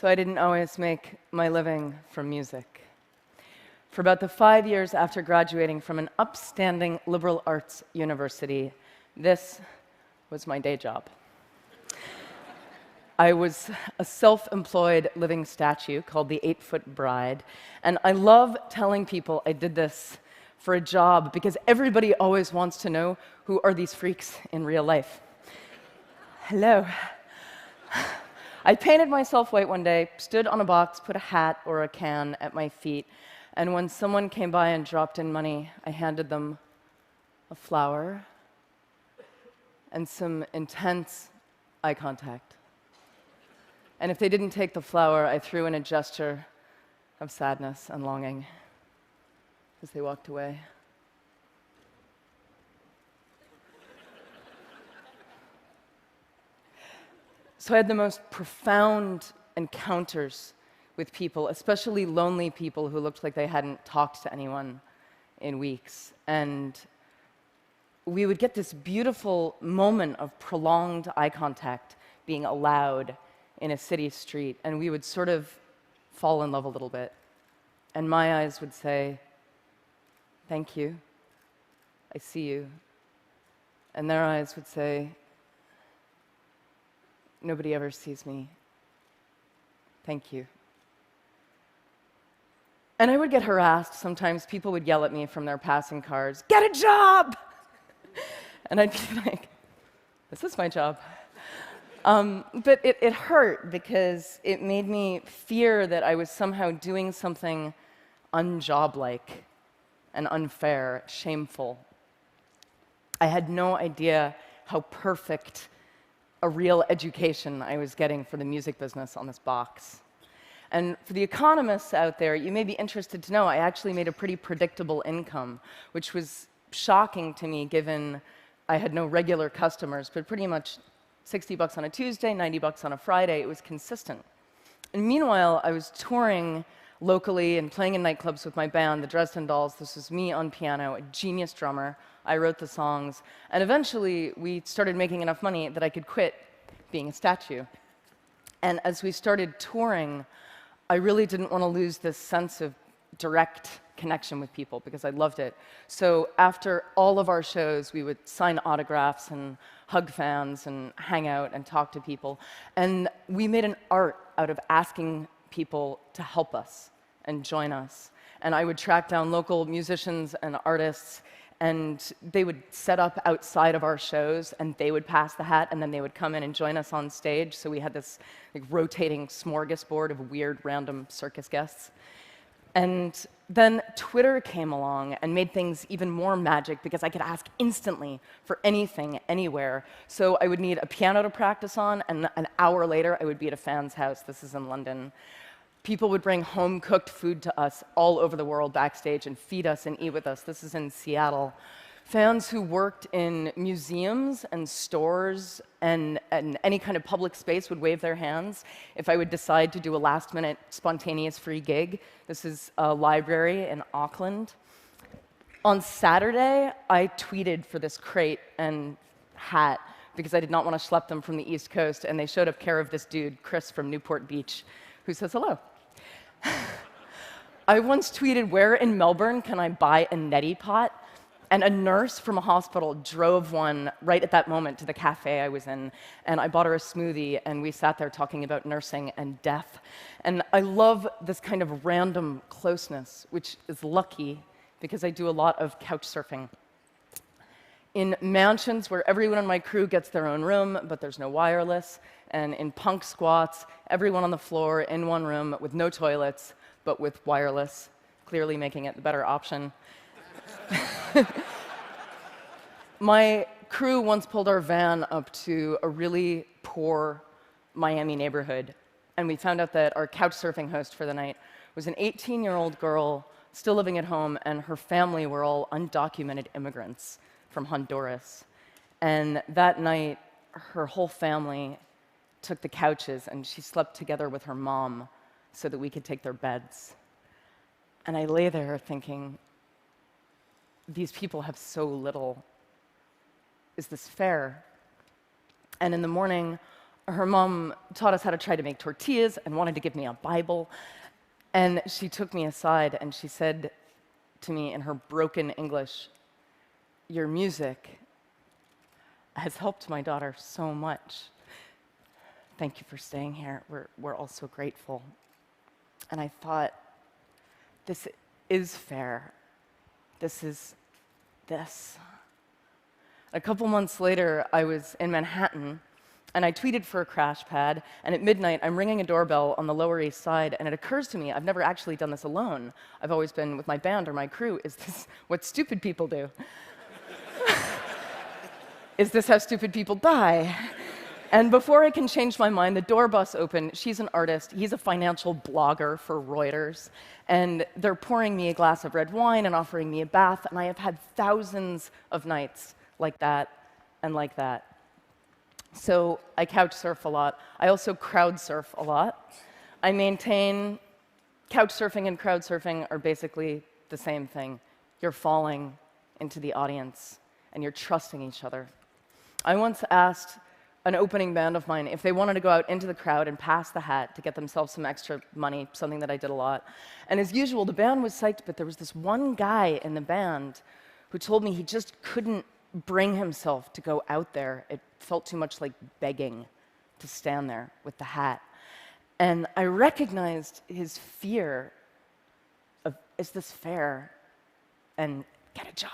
so I didn't always make my living from music. For about the 5 years after graduating from an upstanding liberal arts university, this was my day job. I was a self-employed living statue called the 8-Foot Bride, and I love telling people I did this for a job because everybody always wants to know who are these freaks in real life. Hello. I painted myself white one day, stood on a box, put a hat or a can at my feet, and when someone came by and dropped in money, I handed them a flower and some intense eye contact. And if they didn't take the flower, I threw in a gesture of sadness and longing as they walked away. So I had the most profound encounters with people, especially lonely people who looked like they hadn't talked to anyone in weeks. And we would get this beautiful moment of prolonged eye contact being allowed in a city street, and we would sort of fall in love a little bit. And my eyes would say, "Thank you, I see you." And their eyes would say, "Nobody ever sees me. Thank you." And I would get harassed. Sometimes people would yell at me from their passing cars, "Get a job!" And I'd be like, "This is my job." But it hurt because it made me fear that I was somehow doing something unjob-like and unfair, shameful. I had no idea how perfect a real education I was getting for the music business on this box. And for the economists out there, you may be interested to know I actually made a pretty predictable income, which was shocking to me given I had no regular customers, but pretty much $60 on a Tuesday, $90 on a Friday. It was consistent. And meanwhile, I was touring locally and playing in nightclubs with my band, the Dresden Dolls. This was me on piano, a genius drummer. I wrote the songs. And eventually, we started making enough money that I could quit being a statue. And as we started touring, I really didn't want to lose this sense of direct connection with people because I loved it. So after all of our shows, we would sign autographs and hug fans and hang out and talk to people. And we made an art out of asking people to help us and join us. And I would track down local musicians and artists, and they would set up outside of our shows, and they would pass the hat, and then they would come in and join us on stage. So we had this rotating smorgasbord of weird, random circus guests. And then Twitter came along and made things even more magic because I could ask instantly for anything, anywhere. So I would need a piano to practice on, and an hour later, I would be at a fan's house. This is in London. People would bring home-cooked food to us all over the world backstage and feed us and eat with us. This is in Seattle. Fans who worked in museums and stores and any kind of public space would wave their hands if I would decide to do a last-minute spontaneous free gig. This is a library in Auckland. On Saturday, I tweeted for this crate and hat because I did not want to schlep them from the East Coast, and they showed up care of this dude, Chris from Newport Beach, who says hello. I once tweeted, "Where in Melbourne can I buy a neti pot?" And a nurse from a hospital drove one right at that moment to the cafe I was in, and I bought her a smoothie, and we sat there talking about nursing and death. And I love this kind of random closeness, which is lucky because I do a lot of couch surfing. In mansions where everyone on my crew gets their own room, but there's no wireless, and in punk squats, everyone on the floor in one room with no toilets, but with wireless, clearly making it the better option. My crew once pulled our van up to a really poor Miami neighborhood, and we found out that our couch surfing host for the night was an 18-year-old girl still living at home, and her family were all undocumented immigrants from Honduras. And that night, her whole family took the couches, and she slept together with her mom so that we could take their beds. And I lay there thinking, these people have so little. Is this fair? And in the morning, her mom taught us how to try to make tortillas and wanted to give me a Bible. And she took me aside and she said to me in her broken English, "Your music has helped my daughter so much. Thank you for staying here. We're all so grateful." And I thought, this is fair. This is this. A couple months later, I was in Manhattan, and I tweeted for a crash pad, and at midnight, I'm ringing a doorbell on the Lower East Side, and it occurs to me, I've never actually done this alone. I've always been with my band or my crew. Is this what stupid people do? Is this how stupid people die? And before I can change my mind, the door busts open. She's an artist. He's a financial blogger for Reuters. And they're pouring me a glass of red wine and offering me a bath, and I have had thousands of nights like that and like that. So I couch surf a lot. I also crowd surf a lot. I maintain couch surfing and crowd surfing are basically the same thing. You're falling into the audience, and you're trusting each other. I once asked an opening band of mine if they wanted to go out into the crowd and pass the hat to get themselves some extra money, something that I did a lot. And as usual, the band was psyched, but there was this one guy in the band who told me he just couldn't bring himself to go out there. It felt too much like begging to stand there with the hat. And I recognized his fear of, is this fair? And get a job.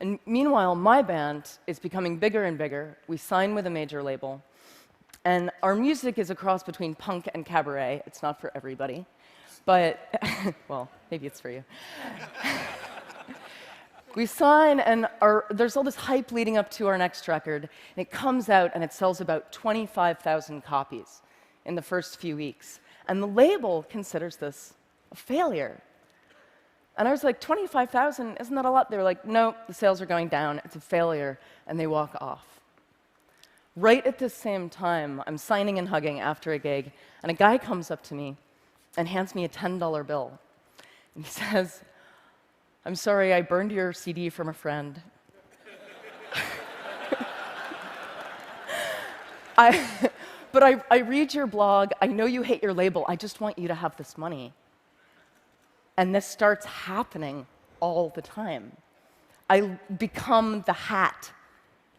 And meanwhile, my band is becoming bigger and bigger. We sign with a major label. And our music is a cross between punk and cabaret. It's not for everybody. But, well, maybe it's for you. We sign, and there's all this hype leading up to our next record. And it comes out, and it sells about 25,000 copies in the first few weeks. And the label considers this a failure. And I was like, 25,000, isn't that a lot? They were like, no, the sales are going down, it's a failure, and they walk off. Right at the same time, I'm signing and hugging after a gig, and a guy comes up to me and hands me a $10 bill. And he says, "I'm sorry, I burned your CD from a friend." But I read your blog, I know you hate your label, I just want you to have this money. And this starts happening all the time. I become the hat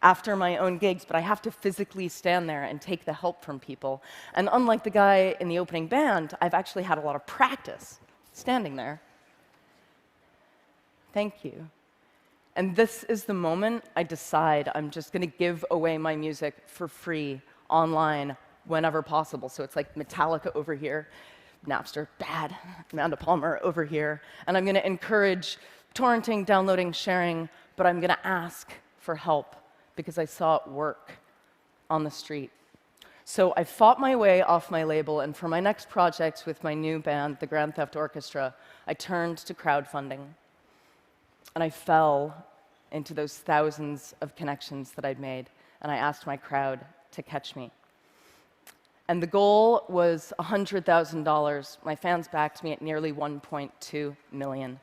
after my own gigs, but I have to physically stand there and take the help from people. And unlike the guy in the opening band, I've actually had a lot of practice standing there. Thank you. And this is the moment I decide I'm just going to give away my music for free online whenever possible. So it's like Metallica over here. Napster, bad. Amanda Palmer over here. And I'm going to encourage torrenting, downloading, sharing, but I'm going to ask for help because I saw it work on the street. So I fought my way off my label, and for my next project with my new band, the Grand Theft Orchestra, I turned to crowdfunding. And I fell into those thousands of connections that I'd made, and I asked my crowd to catch me. And the goal was $100,000. My fans backed me at nearly 1.2 million,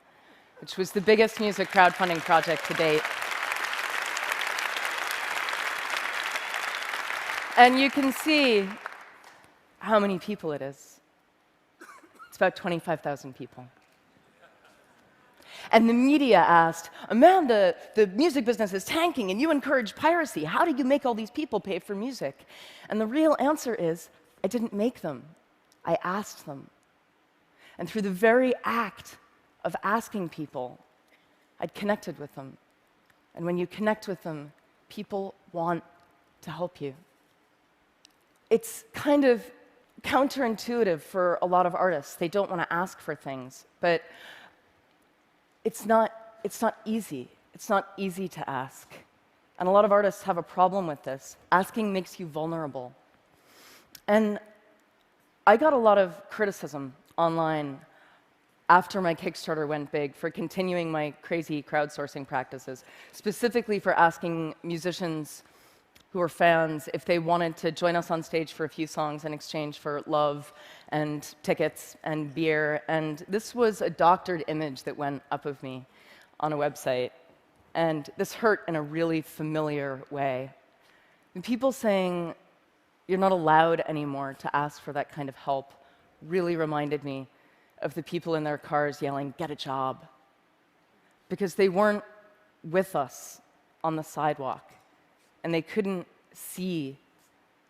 which was the biggest music crowdfunding project to date. And you can see how many people it is. It's about 25,000 people. And the media asked, "Amanda, the music business is tanking, and you encourage piracy. How do you make all these people pay for music?" And the real answer is, I didn't make them. I asked them. And through the very act of asking people, I'd connected with them. And when you connect with them, people want to help you. It's kind of counterintuitive for a lot of artists. They don't want to ask for things, but it's not easy. It's not easy to ask. And a lot of artists have a problem with this. Asking makes you vulnerable. And I got a lot of criticism online after my Kickstarter went big for continuing my crazy crowdsourcing practices, specifically for asking musicians who were fans if they wanted to join us on stage for a few songs in exchange for love and tickets and beer. And this was a doctored image that went up of me on a website. And this hurt in a really familiar way. And people saying, you're not allowed anymore to ask for that kind of help really reminded me of the people in their cars yelling, "Get a job," because they weren't with us on the sidewalk, and they couldn't see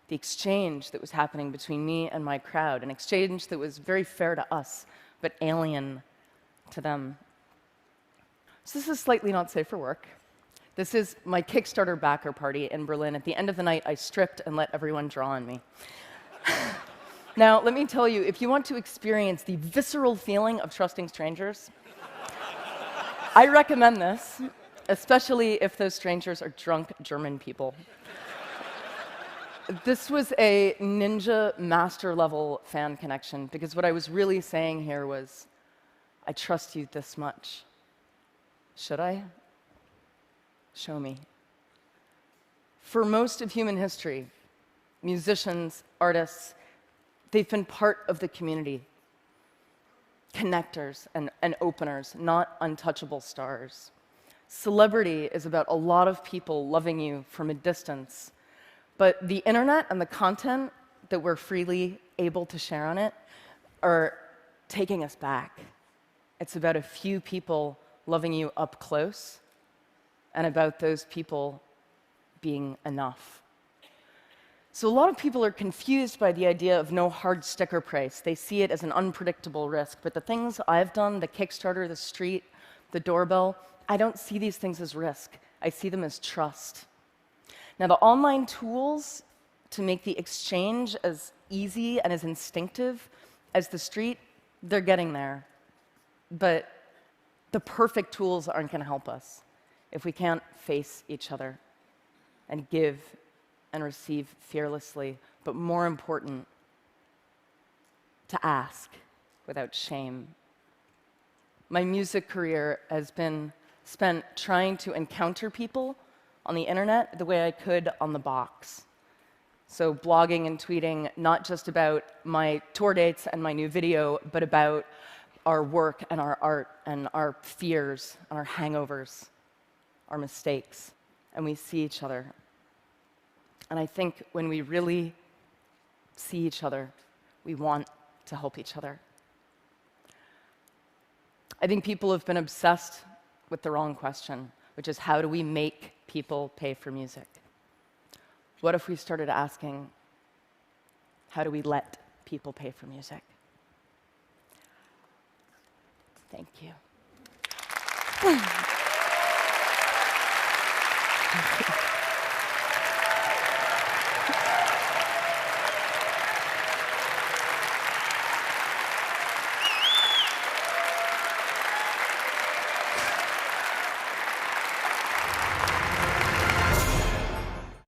the exchange that was happening between me and my crowd, an exchange that was very fair to us, but alien to them. So this is slightly not safe for work. This is my Kickstarter backer party in Berlin. At the end of the night, I stripped and let everyone draw on me. Now, let me tell you, if you want to experience the visceral feeling of trusting strangers, I recommend this, especially if those strangers are drunk German people. This was a ninja master level fan connection, because what I was really saying here was, I trust you this much. Should I? Show me. For most of human history, musicians, artists, they've been part of the community, connectors and openers, not untouchable stars. Celebrity is about a lot of people loving you from a distance, but the internet and the content that we're freely able to share on it are taking us back. It's about a few people loving you up close, and about those people being enough. So a lot of people are confused by the idea of no hard sticker price. They see it as an unpredictable risk. But the things I've done, the Kickstarter, the street, the doorbell, I don't see these things as risk. I see them as trust. Now, the online tools to make the exchange as easy and as instinctive as the street, they're getting there. But the perfect tools aren't going to help us if we can't face each other and give and receive fearlessly, but more important, to ask without shame. My music career has been spent trying to encounter people on the internet the way I could on the box. So blogging and tweeting, not just about my tour dates and my new video, but about our work and our art and our fears and our hangovers, our mistakes, and we see each other. And I think when we really see each other, we want to help each other. I think people have been obsessed with the wrong question, which is, how do we make people pay for music? What if we started asking, how do we let people pay for music? Thank you.